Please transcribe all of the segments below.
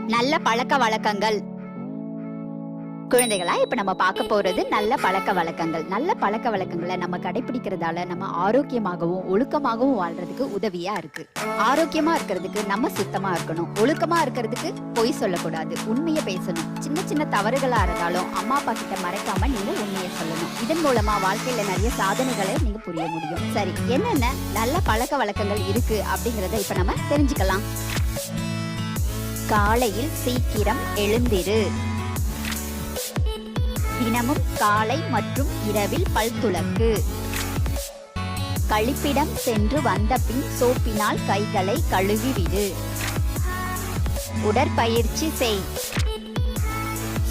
நல்ல பழக்க வழக்கங்கள். குழந்தைகளா, இப்ப நம்ம பார்க்க போறது நல்ல பழக்க வழக்கங்கள். நல்ல பழக்க வழக்கங்களை நம்ம கடைபிடிக்கிறதால நம்ம ஆரோக்கியமாகவும் ஒழுக்கமாகவும் வாழ்றதுக்கு உதவியா இருக்கு. ஆரோக்கியமா இருக்கிறதுக்கு நம்ம சுத்தமா இருக்கணும். ஒழுக்கமா இருக்கிறதுக்கு பொய் சொல்லக்கூடாது, உண்மையை பேசணும். சின்ன சின்ன தவறுகளா இருந்தாலும் அம்மா அப்பா கிட்ட மறைக்காம நீங்க உண்மையை சொல்லணும். இதன் மூலமா வாழ்க்கையில நிறைய சாதனைகளை நீங்க புரிய முடியும். சரி, என்னென்ன நல்ல பழக்க வழக்கங்கள் இருக்கு அப்படிங்கறத இப்ப நம்ம தெரிஞ்சுக்கலாம். காலையில் சீக்கிரம் எழுந்திரு. தினமும் காலை மற்றும் இரவில் பல் துலக்கு. கழிப்பிடம் சென்று வந்த பின் சோப்பினால் கைகளை கழுவிவிடு. உடற்பயிற்சி செய்.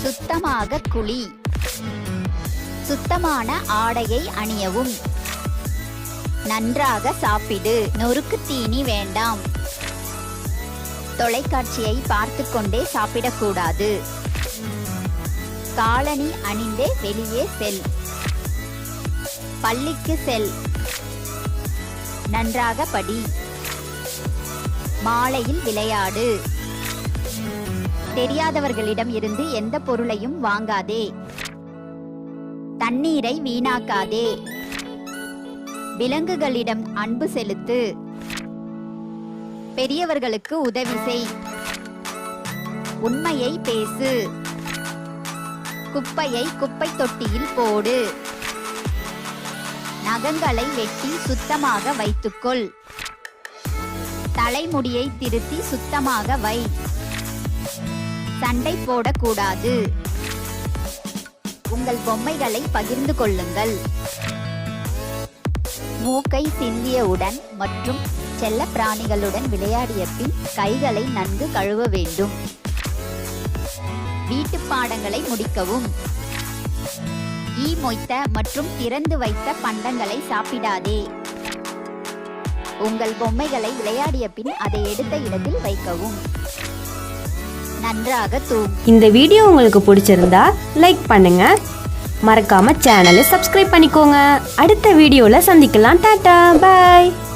சுத்தமாக குளி. சுத்தமான ஆடையை அணியவும். நன்றாக சாப்பிடு. நொறுக்கு தீனி வேண்டாம். தொலைக்காட்சியை பார்த்து கொண்டே சாப்பிடக்கூடாது. காலணி அணிந்தே வெளியே செல். பள்ளிக்கு செல். நன்றாக படி. மாலையில் விளையாடு. தெரியாதவர்களிடம் இருந்து எந்த பொருளையும் வாங்காதே. தண்ணீரை வீணாக்காதே. விலங்குகளிடம் அன்பு செலுத்து. பெரியவர்களுக்கு உதவி செய். உண்மையை பேசு. குப்பையை குப்பை தொட்டியில் போடு. நகங்களை வெட்டி சுத்தமாக வைத்துக்கொள். தலைமுடியை திருத்தி சுத்தமாக வை. சண்டை போடக்கூடாது. உங்கள் பொம்மைகளை பகிர்ந்து கொள்ளுங்கள். மூக்கை சிந்தியவுடன் மற்றும் செல்ல பிராணிகளுடன் விளையாடிய பின் கைகளை நன்கு கழுவ வேண்டும். வீட்டு பாடங்களை முடிக்கவும். ஈ மொய்த்த மற்றும் திறந்து வைத்த பண்டங்களை சாப்பிடாதே. உங்கள் பொம்மைகளை விளையாடிய பின் அதை எடுத்த இடத்தில் வைக்கவும். நன்றாக தூங்கு. இந்த வீடியோ உங்களுக்கு பிடிச்சிருந்தா லைக் பண்ணுங்க, மறக்காம சேனலை சப்ஸ்கிரைப் பண்ணிக்கோங்க. அடுத்த வீடியோல சந்திக்கலாம். டாடா, பாய்.